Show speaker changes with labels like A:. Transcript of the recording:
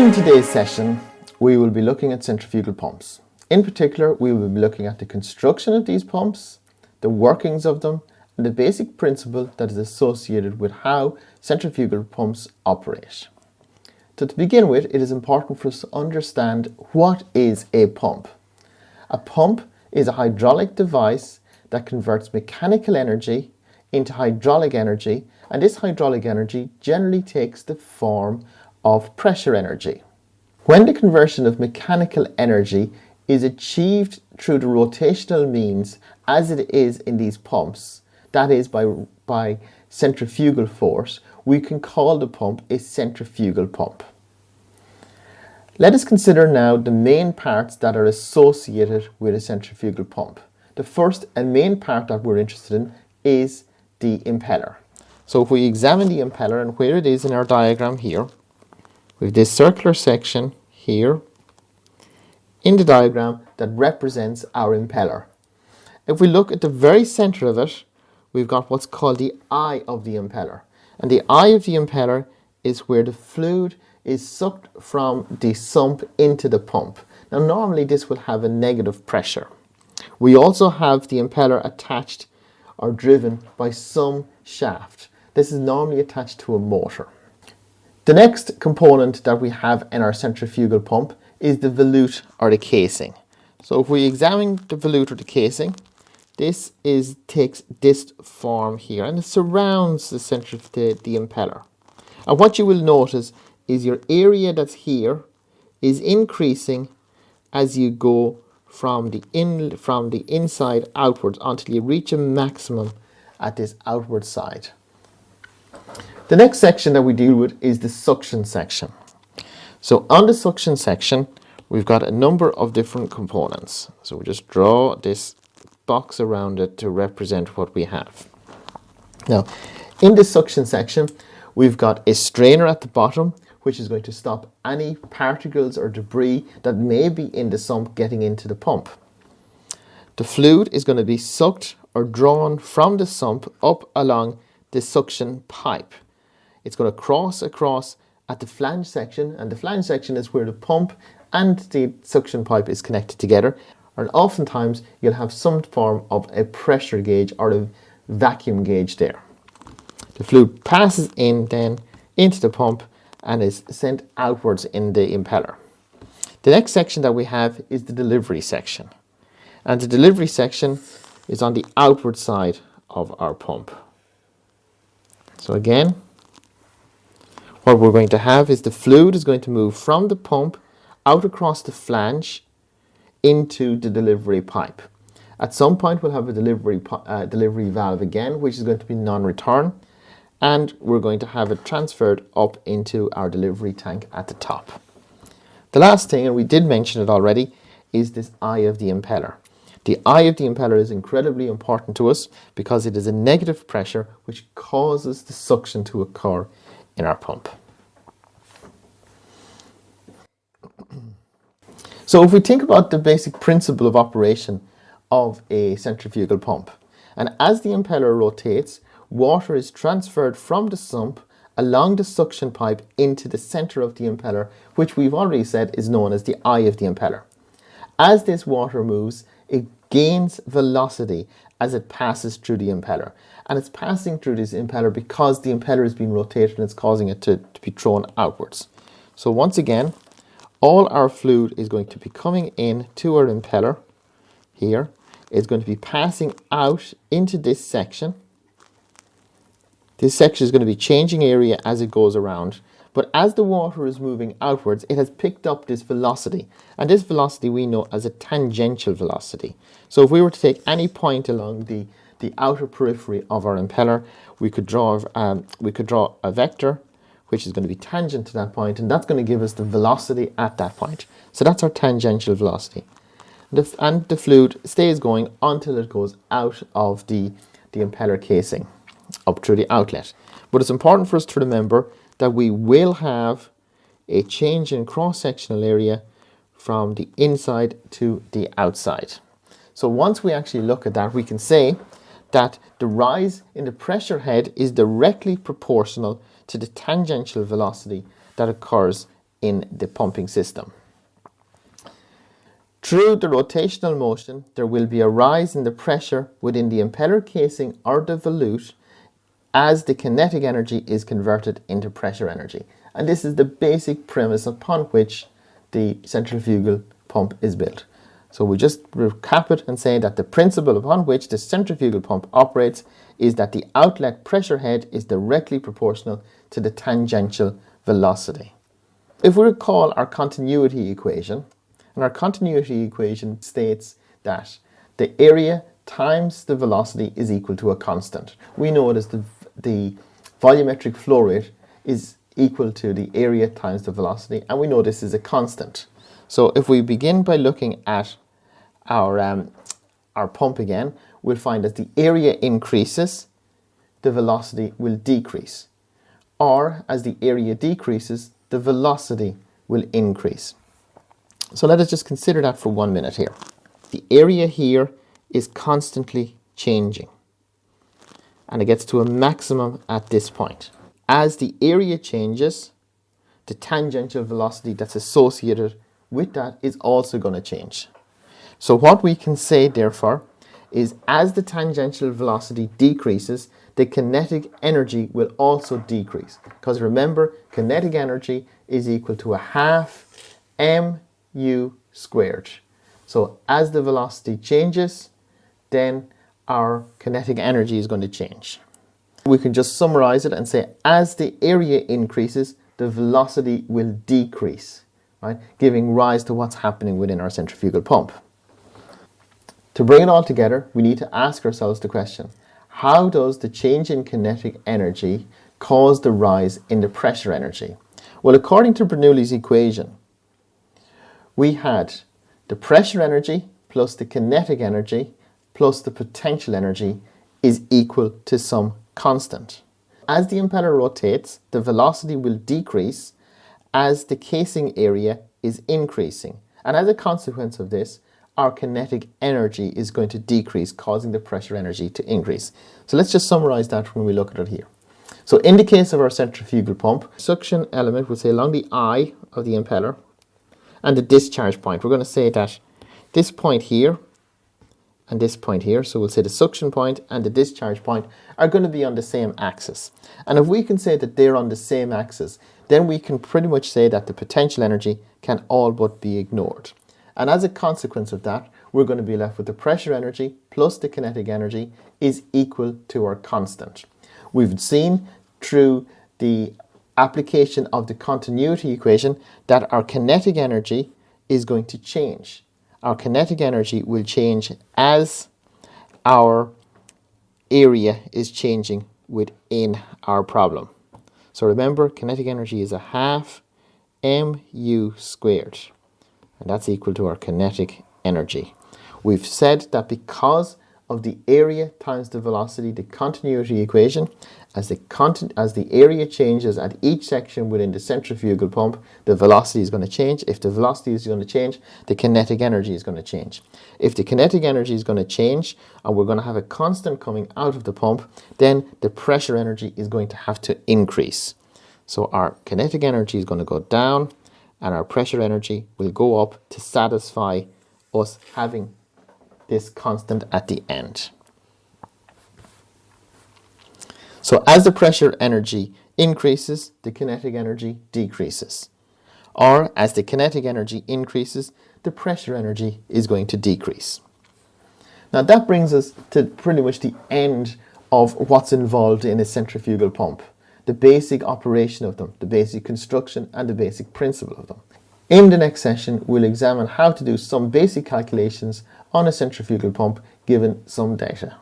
A: In today's session, we will be looking at centrifugal pumps. In particular, we will be looking at the construction of these pumps, the workings of them, and the basic principle that is associated with how centrifugal pumps operate. So to begin with, it is important for us to understand what is a pump. A pump is a hydraulic device that converts mechanical energy into hydraulic energy, and this hydraulic energy generally takes the form of pressure energy. When the conversion of mechanical energy is achieved through the rotational means as it is in these pumps, that is by centrifugal force, we can call the pump a centrifugal pump. Let us consider now the main parts that are associated with a centrifugal pump. The first and main part that we're interested in is the impeller. So if we examine the impeller and where it is in our diagram here, we have this circular section here in the diagram that represents our impeller. If we look at the very center of it, we've got what's called the eye of the impeller. And the eye of the impeller is where the fluid is sucked from the sump into the pump. Now normally this will have a negative pressure. We also have the impeller attached or driven by some shaft. This is normally attached to a motor. The next component that we have in our centrifugal pump is the volute or the casing. So if we examine the volute or the casing, this takes this form here and it surrounds the impeller. And what you will notice is your area that's here is increasing as you go from the inside outwards until you reach a maximum at this outward side. The next section that we deal with is the suction section. So on the suction section, we've got a number of different components. So we just draw this box around it to represent what we have. Now, in the suction section, we've got a strainer at the bottom, which is going to stop any particles or debris that may be in the sump getting into the pump. The fluid is going to be sucked or drawn from the sump up along the suction pipe. It's going to cross across at the flange section, and the flange section is where the pump and the suction pipe is connected together. And oftentimes you'll have some form of a pressure gauge or a vacuum gauge there. The fluid passes in then into the pump and is sent outwards in the impeller. The next section that we have is the delivery section. And the delivery section is on the outward side of our pump. So again, what we're going to have is the fluid is going to move from the pump out across the flange into the delivery pipe. At some point we'll have a delivery valve again, which is going to be non-return, and we're going to have it transferred up into our delivery tank at the top. The last thing, and we did mention it already, is this eye of the impeller. The eye of the impeller is incredibly important to us because it is a negative pressure which causes the suction to occur in our pump. So if we think about the basic principle of operation of a centrifugal pump, and as the impeller rotates, water is transferred from the sump along the suction pipe into the center of the impeller, which we've already said is known as the eye of the impeller. As this water moves, it gains velocity as it passes through the impeller. And it's passing through this impeller because the impeller is being rotated and it's causing it to be thrown outwards. So once again, all our fluid is going to be coming in to our impeller here. It's going to be passing out into this section. This section is going to be changing area as it goes around. But as the water is moving outwards, it has picked up this velocity. And this velocity we know as a tangential velocity. So if we were to take any point along the outer periphery of our impeller, we could draw a vector which is going to be tangent to that point, and that's going to give us the velocity at that point. So that's our tangential velocity. And the fluid stays going until it goes out of the impeller casing, up through the outlet. But it's important for us to remember that we will have a change in cross-sectional area from the inside to the outside. So once we actually look at that, we can say that the rise in the pressure head is directly proportional to the tangential velocity that occurs in the pumping system. Through the rotational motion, there will be a rise in the pressure within the impeller casing or the volute as the kinetic energy is converted into pressure energy. And this is the basic premise upon which the centrifugal pump is built. So we just recap it and say that the principle upon which the centrifugal pump operates is that the outlet pressure head is directly proportional to the tangential velocity. If we recall our continuity equation, and our continuity equation states that the area times the velocity is equal to a constant. We know it as the volumetric flow rate is equal to the area times the velocity, and we know this is a constant. So if we begin by looking at our pump again, we'll find that the area increases, the velocity will decrease. Or as the area decreases, the velocity will increase. So let us just consider that for 1 minute here. The area here is constantly changing, and it gets to a maximum at this point. As the area changes, the tangential velocity that's associated with that is also going to change. So what we can say, therefore, is as the tangential velocity decreases, the kinetic energy will also decrease. Because remember, kinetic energy is equal to a half mu squared. So as the velocity changes, then our kinetic energy is going to change. We can just summarize it and say as the area increases, the velocity will decrease, right? Giving rise to what's happening within our centrifugal pump. To bring it all together, we need to ask ourselves the question, how does the change in kinetic energy cause the rise in the pressure energy? Well, according to Bernoulli's equation, we had the pressure energy plus the kinetic energy plus the potential energy is equal to some constant. As the impeller rotates, the velocity will decrease as the casing area is increasing. And as a consequence of this, our kinetic energy is going to decrease, causing the pressure energy to increase. So let's just summarize that when we look at it here. So in the case of our centrifugal pump, suction element will say along the eye of the impeller and the discharge point. We're going to say that this point here and this point here, so we'll say the suction point and the discharge point are going to be on the same axis. And if we can say that they're on the same axis, then we can pretty much say that the potential energy can all but be ignored. And as a consequence of that, we're going to be left with the pressure energy plus the kinetic energy is equal to our constant. We've seen through the application of the continuity equation that our kinetic energy is going to change. Our kinetic energy will change as our area is changing within our problem. So remember, kinetic energy is a half mu squared. And that's equal to our kinetic energy. We've said that because of the area times the velocity, the continuity equation, as the area changes at each section within the centrifugal pump, the velocity is going to change. If the velocity is going to change, the kinetic energy is going to change. If the kinetic energy is going to change, and we're going to have a constant coming out of the pump, then the pressure energy is going to have to increase. So our kinetic energy is going to go down, and our pressure energy will go up to satisfy us having this constant at the end. So as the pressure energy increases, the kinetic energy decreases. Or as the kinetic energy increases, the pressure energy is going to decrease. Now that brings us to pretty much the end of what's involved in a centrifugal pump. The basic operation of them, the basic construction and the basic principle of them. In the next session, we'll examine how to do some basic calculations on a centrifugal pump given some data.